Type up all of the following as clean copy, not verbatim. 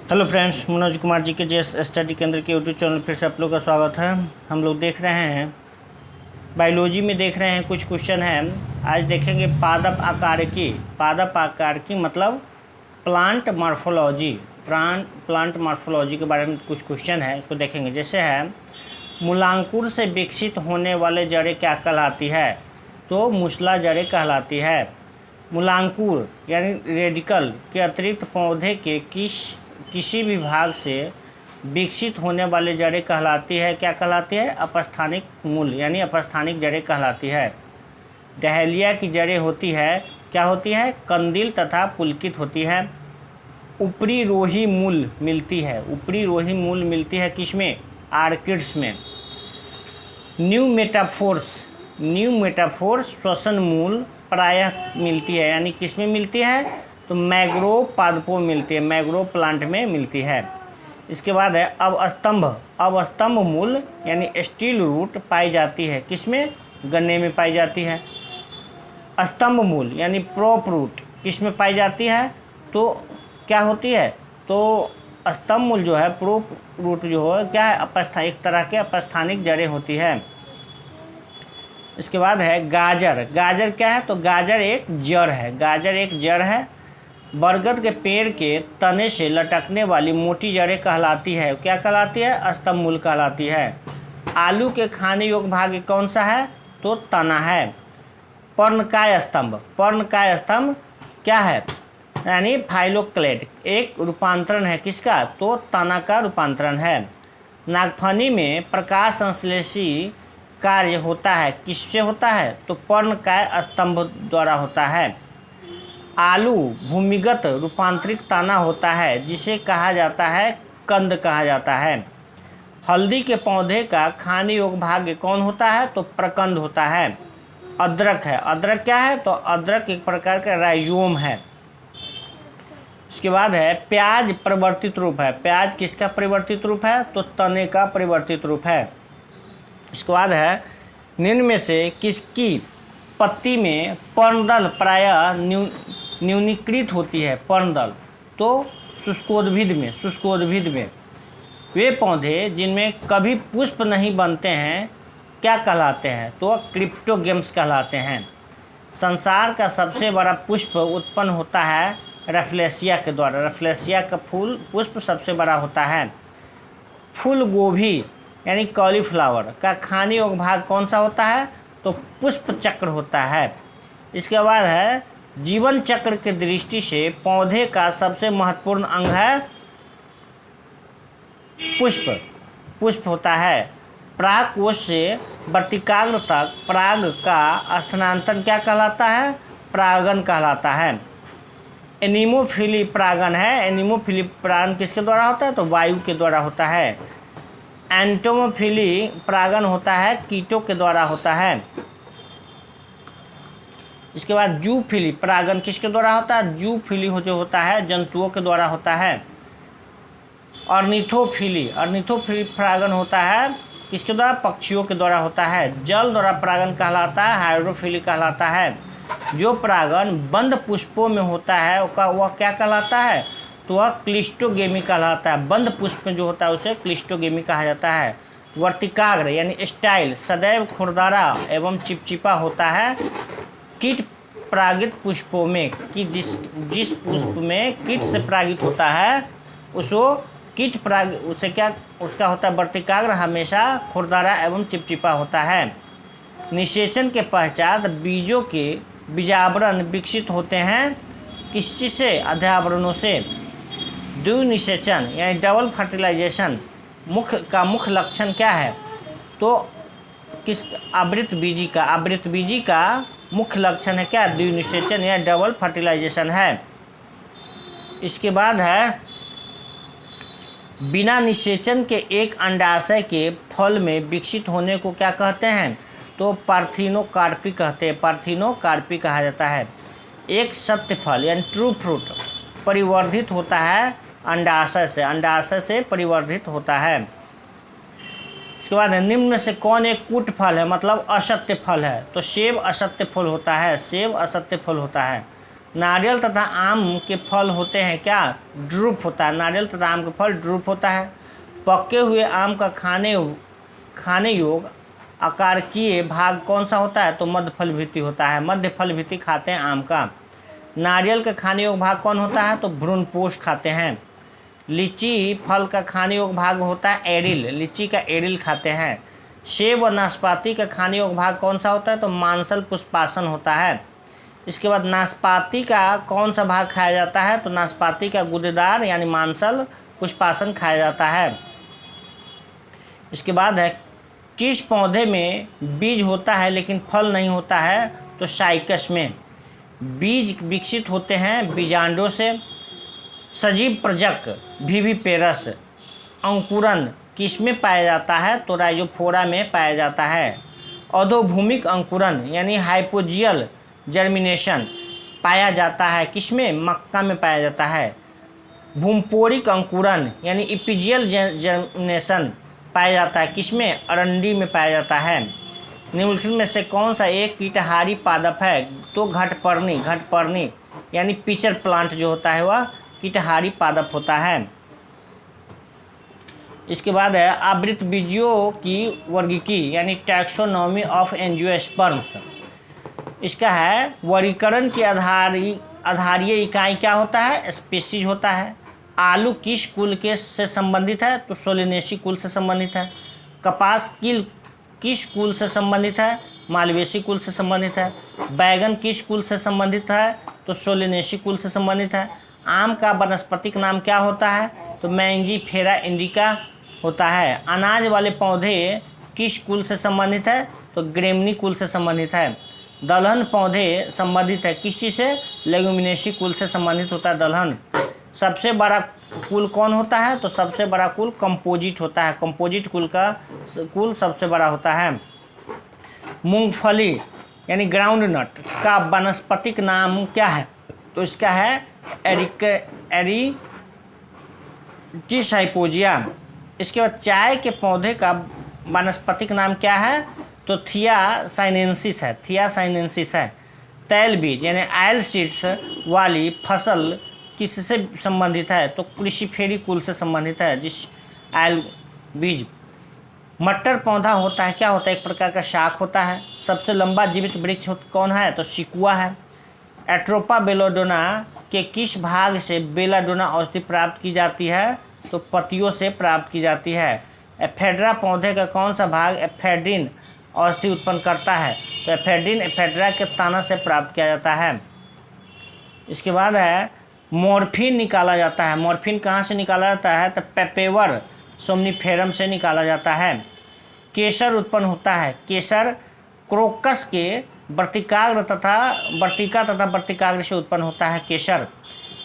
Hello friends, Manoj Kumar ji के JS study केंद्र के यूट्यूब चैनल फिर से आप लोग का स्वागत है। हम लोग देख रहे हैं बायोलॉजी में देख रहे हैं कुछ क्वेश्चन हैं। आज देखेंगे पादप आकार की मतलब प्लांट मॉर्फोलॉजी के बारे में कुछ क्वेश्चन है, उसको देखेंगे। जैसे है मूलांकुर से विकसित होने वाले जड़ें क्या कहलाती है? तो मूसला जड़ें कहलाती है। मूलांकुर यानी रेडिकल के अतिरिक्त पौधे के किसी भी भाग से विकसित होने वाले जड़ें कहलाती है। क्या कहलाती है? अपस्थानिक मूल यानी अपस्थानिक जड़ें कहलाती है। डहेलिया की जड़ें होती है, क्या होती है? कंदील तथा पुलकित होती है। ऊपरी रोही मूल मिलती है किसमें? आर्किड्स में। न्यू मेटाफोर्स श्वसन मूल प्रायः मिलती है, यानी किसमें मिलती है? तो मैंग्रोव पादपों में मिलती है, मैंग्रोव प्लांट में मिलती है। इसके बाद है अवस्तंभ मूल यानी स्टील रूट पाई जाती है, किसमें? गन्ने में पाई जाती है। स्तंभ मूल यानी प्रोप रूट किसमें पाई जाती है? तो क्या होती है? तो स्तंभ मूल जो है, प्रोप रूट जो है, क्या है? एक तरह के अपस्थानिक जड़ें होती है। इसके बाद है गाजर क्या है? तो गाजर एक जड़ है। बरगद के पेड़ के तने से लटकने वाली मोटी जड़ें कहलाती है, क्या कहलाती है? स्तंभ मूल कहलाती है। आलू के खाने योग्य भाग कौन सा है? तो तना है। पर्णकाय स्तंभ क्या है? यानी फाइलोक्लेड, एक रूपांतरण है किसका? तो तना का रूपांतरण है। नागफनी में प्रकाश संश्लेषी कार्य होता है, किससे होता है? तो पर्णकाय स्तंभ द्वारा होता है। आलू भूमिगत रूपांतरित तना होता है, जिसे कहा जाता है कंद कहा जाता है। हल्दी के पौधे का खाने योग्य भाग कौन होता है? तो प्रकंद होता है। अदरक क्या है? तो अदरक एक प्रकार का राइजोम है। इसके बाद है प्याज परिवर्तित रूप है। प्याज किसका परिवर्तित रूप है? तो तने का परिवर्तित रूप है। इसके बाद है निम्न में से किसकी पत्ती में पर्णदल प्रायः न्यूनीकृत होती है? पर्णदल तो शुष्कोद्भिद में वे पौधे जिनमें कभी पुष्प नहीं बनते हैं क्या कहलाते हैं? तो क्रिप्टोगेम्स कहलाते हैं। संसार का सबसे बड़ा पुष्प उत्पन्न होता है रफलेशिया के द्वारा। रफलेशिया का पुष्प सबसे बड़ा होता है। फूल गोभी यानी कॉलीफ्लावर का खाने योग्य भाग कौन सा होता है? तो पुष्प चक्र होता है। इसके बाद है जीवन चक्र की दृष्टि से पौधे का सबसे महत्वपूर्ण अंग है पुष्प होता है। पराग कोश से वर्तिकाग्र तक पराग का स्थानांतरण क्या कहलाता है? परागन कहलाता है। एनीमोफिली परागन है। एनीमोफिली परागन किसके द्वारा होता है? तो वायु के द्वारा होता है। एंटोमोफिली परागन होता है, कीटों के द्वारा होता है। इसके बाद जूफिली परागन किसके द्वारा होता है? जूफिली जो होता है जंतुओं के द्वारा होता है। ऑर्निथोफिली परागन होता है किसके द्वारा? पक्षियों के द्वारा होता है। जल द्वारा परागन कहलाता है हाइड्रोफिली कहलाता है। जो परागन बंद पुष्पों में होता है वह क्या कहलाता है? तो वह क्लिस्टोगेमी कहलाता है। बंद पुष्प में जो होता है उसे क्लिस्टोगेमी कहा जाता है। वर्तिकाग्र यानी स्टाइल सदैव खुरदारा एवं चिपचिपा होता है। कीट परागित पुष्पों में कि जिस पुष्प में कीट से परागित होता है उसका होता है वर्तिकाग्र, हमेशा खुरदारा एवं चिपचिपा होता है। निषेचन के पश्चात बीजों के बीजावरण विकसित होते हैं किस से? अध्यावरणों से। द्विनिषेचन यानी डबल फर्टिलाइजेशन मुख्य लक्षण क्या है? तो किस? आवृत बीजी का मुख्य लक्षण है क्या? द्विनिषेचन या डबल फर्टिलाइजेशन है। इसके बाद है बिना निषेचन के एक अंडाशय के फल में विकसित होने को क्या कहते हैं? तो पार्थिनोकार्पी कहा जाता है। एक सत्य फल यानी ट्रू फ्रूट परिवर्धित होता है अंडाशय से परिवर्धित होता है। इसके बाद निम्न में से कौन एक कूट फल है, मतलब असत्य फल है? तो सेब असत्य फल होता है। नारियल तथा आम के फल होते हैं क्या, ड्रूप होता है, नारियल तथा आम का फल ड्रूप होता है। पके हुए आम का खाने योग आकारकीय भाग कौन सा होता है, तो मध्य फल भित्ति होता है, मध्य फल भित्ति खाते हैं आम का। नारियल का खाने योग भाग कौन होता है, तो भ्रूणपोष खाते हैं। लीची फल का खाने योग भाग होता है एरिल, लीची का एरिल खाते हैं। सेब और नाशपाती का खाने योग भाग कौन सा होता है, तो मांसल पुष्पासन होता है। इसके बाद नाशपाती का कौन सा भाग खाया जाता है, तो नाशपाती का गुदेदार यानी मांसल पुष्पासन खाया जाता है। इसके बाद है किस पौधे में बीज होता है लेकिन फल नहीं होता है, तो साइकस में। बीज विकसित होते हैं बीजांडों से। सजीव प्रजक विविपेरस अंकुरन किस में पाया जाता है, तो राइजोफोरा में पाया जाता है। अधोभूमिक अंकुरन यानी हाइपोजियल जर्मिनेशन पाया जाता है किसमें, मक्का में पाया जाता है। भूमपोरिक अंकुरन यानी इपिजियल जर्मिनेशन पाया जाता है किसमें, अरंडी में पाया जाता है। निम्नलिखित में से कौन सा एक कीटहारी पादप है, तो घटपर्णी यानी पिचर प्लांट जो होता है वह कीटहारी पादप होता है। इसके बाद है आवृतबीजियों की वर्गीकी यानी टैक्सोनॉमी ऑफ एंजियोस्पर्म्स। इसका है वर्गीकरण की आधारीय इकाई क्या होता है, स्पीशीज होता है। आलू किस कुल के से संबंधित है, तो सोलेनेसी कुल से संबंधित है। कपास किस कुल से संबंधित है, मालवेसी कुल से संबंधित है। बैगन किस कुल से संबंधित है, तो सोलेनेसी कुल से संबंधित है। आम का वानस्पतिक नाम क्या होता है, तो मैंजीफेरा इंडिका होता है। अनाज वाले पौधे किस कुल से संबंधित है, तो ग्रेमनी कुल से संबंधित है। दलहन पौधे संबंधित है किस चीज़ से, लेगुमिनेसी कुल से संबंधित होता है दलहन। सबसे बड़ा कुल कौन होता है, तो सबसे बड़ा कुल कंपोजिट होता है, कंपोजिट कुल सबसे बड़ा होता है। मूंगफली यानी ग्राउंड नट का वानस्पतिक नाम क्या है, तो इसका है एरिकिस हाइपोजिया। इसके बाद चाय के पौधे का वानस्पतिक नाम क्या है, तो थियासाइनेंसिस है, थियासाइनेंसिस है। तैल बीज यानी आयल सीड्स वाली फसल किससे संबंधित है, तो क्रिसिफेरी कुल से संबंधित है, जिस आयल बीज। मटर पौधा होता है क्या होता है, एक प्रकार का शाख होता है। सबसे लंबा जीवित वृक्ष कौन है, तो सिकुआ है। एट्रोपा बेलाडोना के किस भाग से बेलाडोना औषधि प्राप्त की जाती है, तो पत्तियों से प्राप्त की जाती है। एफेड्रा पौधे का कौन सा भाग एफेड्रिन औषधि उत्पन्न करता है, तो एफेड्रिन एफेड्रा के तना से प्राप्त किया जाता है। इसके बाद है मॉर्फिन निकाला जाता है। मॉर्फिन कहाँ से निकाला जाता है, तो पेपेवर सोमनीफेरम से निकाला जाता है। केसर उत्पन्न होता है, केसर क्रोकस के वर्तिका तथा वर्तिकाग्र से उत्पन्न होता है केसर।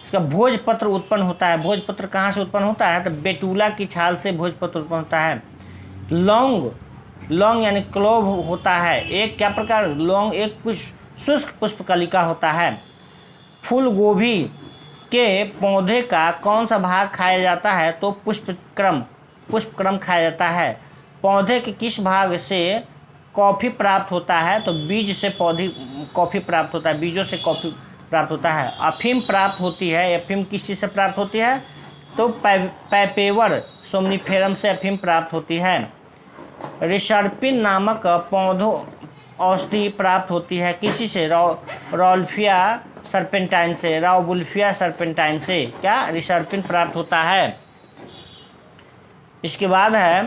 इसका भोजपत्र उत्पन्न होता है, भोजपत्र कहाँ से उत्पन्न होता है, तो बेटूला की छाल से भोजपत्र उत्पन्न होता है। लौंग यानी क्लोव होता है, एक क्या प्रकार, लौंग एक शुष्क पुष्पकलिका होता है। फूल गोभी के पौधे का कौन सा भाग खाया जाता है, तो पुष्पक्रम खाया जाता है। पौधे के किस भाग से कॉफ़ी प्राप्त होता है, तो बीज से पौधे कॉफ़ी प्राप्त होता है, बीजों से कॉफ़ी प्राप्त होता है। अफीम प्राप्त होती है, अफीम किस चीज़ से प्राप्त होती है, तो पैपेवर सोमनीफेरम से अफीम प्राप्त होती है। रिसर्पिन नामक पौधों औषधि प्राप्त होती है किसी से, राउल्फिया सर्पेंटाइन से, राउबुल्फिया सर्पेंटाइन से क्या रिसर्पिन प्राप्त होता है। इसके बाद है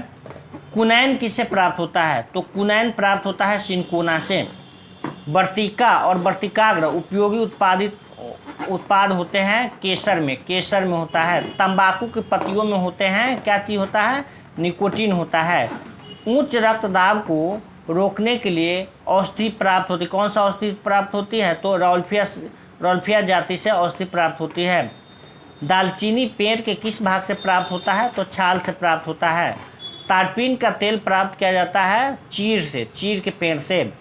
कुनैन किससे प्राप्त होता है, तो कुनैन प्राप्त होता है सिनकोना से। वर्तिका और वर्तिकाग्र उपयोगी उत्पाद होते हैं केसर में होता है। तंबाकू के पत्तियों में होते हैं क्या चीज़ होता है, निकोटीन होता है। उच्च रक्तदाब को रोकने के लिए औषधि प्राप्त होती, कौन सा औषधि प्राप्त होती है, तो राउल्फिया जाति से औषधि प्राप्त होती है। दालचीनी पेड़ के किस भाग से प्राप्त होता है, तो छाल से प्राप्त होता है। तारपीन का तेल प्राप्त किया जाता है चीड़ के पेड़ से।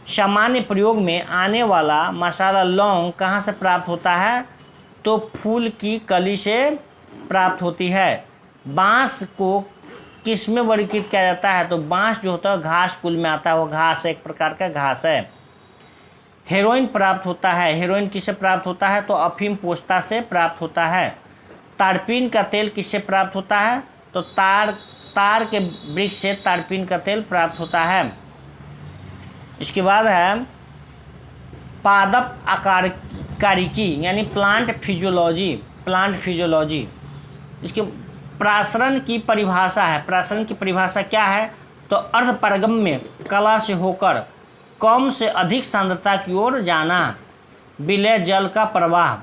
सामान्य प्रयोग में आने वाला मसाला लौंग कहाँ से प्राप्त होता है, तो फूल की कली से प्राप्त होती है। बांस को किस में वर्गीकृत किया जाता है, तो बांस जो होता है घास कुल में आता है, वो घास एक प्रकार का घास है। हेरोइन प्राप्त होता है। हेरोइन किससे प्राप्त होता है? तो अफीम पोस्ता से प्राप्त होता है। तारपीन का तेल किससे प्राप्त होता है? तो तार के वृक्ष से तारपीन का तेल प्राप्त होता है। इसके बाद है पादप आकारिकी यानी प्लांट फिजियोलॉजी। प्लांट फिजियोलॉजी इसके प्रासरण की परिभाषा है। प्रासरण की परिभाषा क्या है? तो अर्धपरागम्य कला से होकर कम से अधिक सांद्रता की ओर जाना। विलय जल का प्रवाह।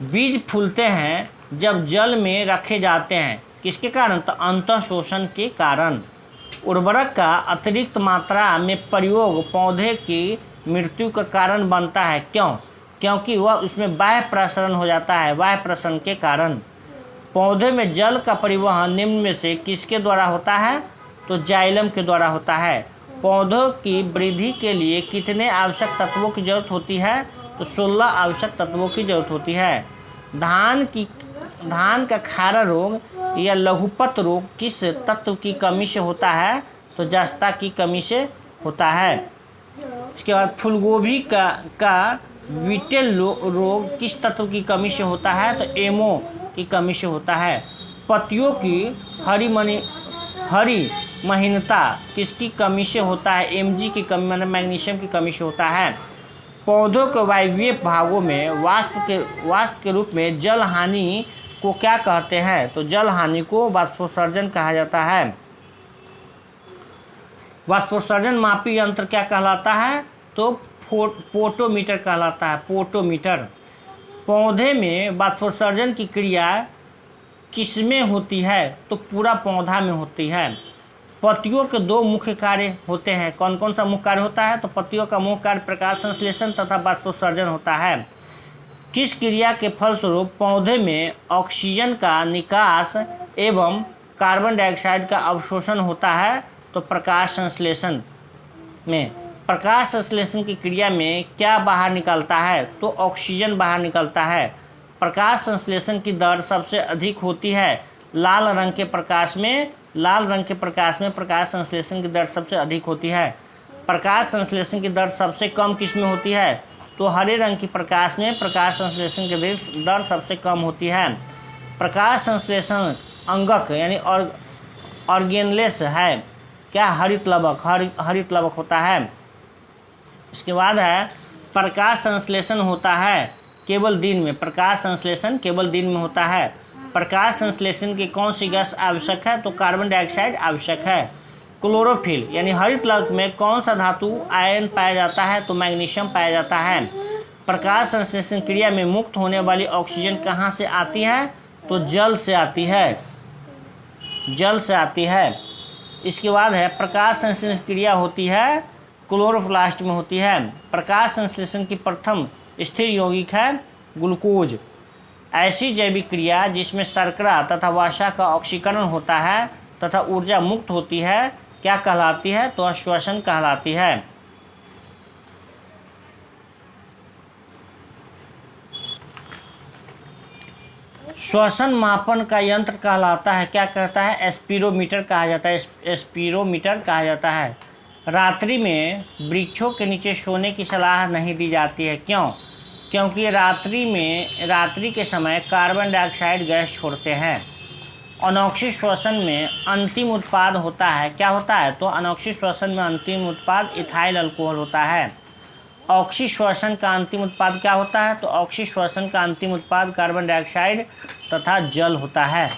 बीज फूलते हैं जब जल में रखे जाते हैं। किसके कारण? तो अंतः शोषण के कारण। उर्वरक का अतिरिक्त मात्रा में प्रयोग पौधे की मृत्यु का कारण बनता है। क्यों? क्योंकि वह उसमें बाह्य प्रसरण हो जाता है। बाह्य प्रसरण के कारण पौधे में जल का परिवहन निम्न में से किसके द्वारा होता है? तो जाइलम के द्वारा होता है। पौधों की वृद्धि के लिए कितने आवश्यक तत्वों की जरूरत होती है? तो 16 आवश्यक तत्वों की जरूरत होती है। धान का खारा रोग या लघुपत रोग किस तत्व की कमी से होता है? तो जस्ता की कमी से होता है। इसके बाद फूलगोभी का विटेल रोग किस तत्व की कमी से होता है? तो एमो की कमी से होता है। पत्तियों की हरी महीनता किसकी कमी से होता है? एमजी की कमी मतलब मैग्नीशियम की कमी से होता है। पौधों के वायवीय भागों में वाष्प के रूप में जल हानि को क्या कहते हैं? तो जल हानि को वाष्पोत्सर्जन कहा जाता है। वाष्पोत्सर्जन मापी यंत्र क्या कहलाता है? तो पोटोमीटर कहलाता है। पोटोमीटर। पौधे में वाष्पोत्सर्जन की क्रिया किसमें होती है? तो पूरा पौधा में होती है। पत्तियों के 2 मुख्य कार्य होते हैं। कौन कौन सा मुख्य कार्य होता है? तो पत्तियों का मुख्य कार्य प्रकाश संश्लेषण तथा वाष्पोत्सर्जन होता है। किस क्रिया के फलस्वरूप पौधे में ऑक्सीजन का निकास एवं कार्बन डाइऑक्साइड का अवशोषण होता है? तो प्रकाश संश्लेषण में। प्रकाश संश्लेषण की क्रिया में क्या बाहर निकलता है? तो ऑक्सीजन बाहर निकलता है। प्रकाश संश्लेषण की दर सबसे अधिक होती है लाल रंग के प्रकाश में। लाल रंग के प्रकाश में प्रकाश संश्लेषण की दर सबसे अधिक होती है। प्रकाश संश्लेषण की दर सबसे कम किस में होती है? तो हरे रंग की प्रकाश में प्रकाश संश्लेषण की दर सबसे कम होती है। प्रकाश संश्लेषण अंगक यानी ऑर्गेनलेस है। क्या? हरित लवक होता है। इसके बाद है प्रकाश संश्लेषण होता है केवल दिन में। प्रकाश संश्लेषण केवल दिन में होता है। प्रकाश संश्लेषण की कौन सी गैस आवश्यक है? तो कार्बन डाइऑक्साइड आवश्यक है। क्लोरोफिल यानी हरित लवक में कौन सा धातु आयन पाया जाता है? तो मैग्नीशियम पाया जाता है। प्रकाश संश्लेषण क्रिया में मुक्त होने वाली ऑक्सीजन कहाँ से आती है? तो जल से आती है। जल से आती है। इसके बाद है प्रकाश संश्लेषण क्रिया होती है क्लोरोप्लास्ट में होती है। प्रकाश संश्लेषण की प्रथम स्थिर यौगिक है ग्लूकोज। ऐसी जैविक क्रिया जिसमें शर्करा तथा वसा का ऑक्सीकरण होता है तथा ऊर्जा मुक्त होती है क्या कहलाती है? तो श्वसन कहलाती है। श्वसन मापन का यंत्र कहलाता है क्या कहता है? एस्पिरोमीटर कहा जाता है। एस्पिरोमीटर कहा जाता है। रात्रि में वृक्षों के नीचे सोने की सलाह नहीं दी जाती है। क्यों? क्योंकि रात्रि के समय कार्बन डाइऑक्साइड गैस छोड़ते हैं। अनोक्सी श्वसन में अंतिम उत्पाद होता है। क्या होता है? तो अनोक्सी श्वसन में अंतिम उत्पाद इथाइल अल्कोहल होता है। ऑक्सी श्वसन का अंतिम उत्पाद क्या होता है? तो ऑक्सी श्वसन का अंतिम उत्पाद कार्बन डाइऑक्साइड तथा जल होता है।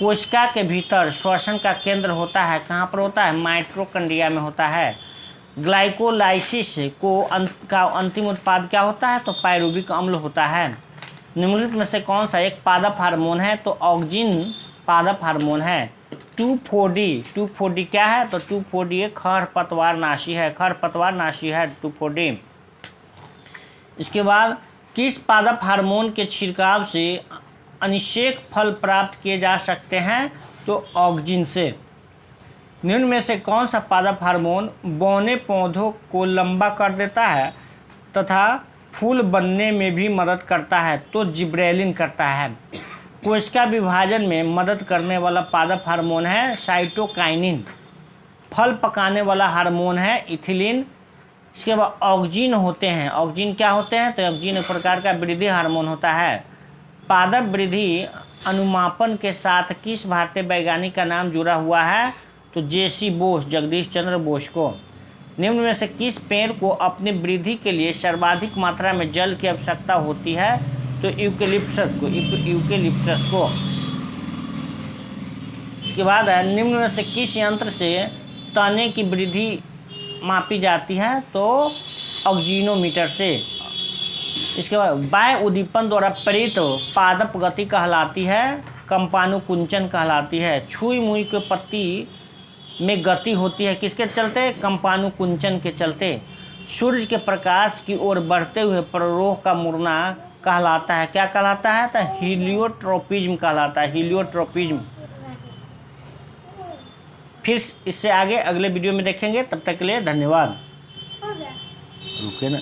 कोशिका के भीतर श्वसन का केंद्र होता है। कहाँ पर होता है? माइटोकॉन्ड्रिया में होता है। ग्लाइकोलाइसिस का अंतिम उत्पाद क्या होता है? तो पायरुविक अम्ल होता है। निम्नलिखित में से कौन सा एक पादप हार्मोन है? तो ऑक्जिन पादप हार्मोन है। 2,4-D क्या है? तो 2,4-D एक खरपतवारनाशी है। खरपतवारनाशी है 2,4-D। इसके बाद किस पादप हार्मोन के छिड़काव से अनिषेक फल प्राप्त किए जा सकते हैं? तो ऑक्जिन से। निम्न में से कौन सा पादप हार्मोन बौने पौधों को लंबा कर देता है तथा फूल बनने में भी मदद करता है? तो जिब्रेलिन करता है। कोशिका विभाजन में मदद करने वाला पादप हार्मोन है साइटोकाइनिन। फल पकाने वाला हार्मोन है इथिलीन। इसके बाद ऑक्जिन होते हैं। ऑक्जिन क्या होते हैं? तो ऑक्जिन एक प्रकार का वृद्धि हार्मोन होता है। पादप वृद्धि अनुमापन के साथ किस भारतीय वैज्ञानिक का नाम जुड़ा हुआ है? तो जेसी बोस, जगदीश चंद्र बोस को। निम्न में से किस पेड़ को अपनी वृद्धि के लिए सर्वाधिक मात्रा में जल की आवश्यकता होती है? तो यूकेलिप्टस को। इसके बाद है निम्न में से किस यंत्र से तने की वृद्धि मापी जाती है? तो ऑक्जीनोमीटर से। इसके बाद वायु उद्दीपन द्वारा प्रेरित पादप गति कहलाती है कंपानुकुंचन कहलाती है। छुई मुई के पत्ती में गति होती है किसके चलते? कंपानुकुंचन के चलते। सूर्य के प्रकाश की ओर बढ़ते हुए प्ररोह का मुड़ना कहलाता है, क्या कहलाता है? तो हीलियोट्रोपिज्म कहलाता है, हीलियोट्रोपिज्म। फिर इससे आगे अगले वीडियो में देखेंगे, तब तक के लिए धन्यवाद। रुके ना।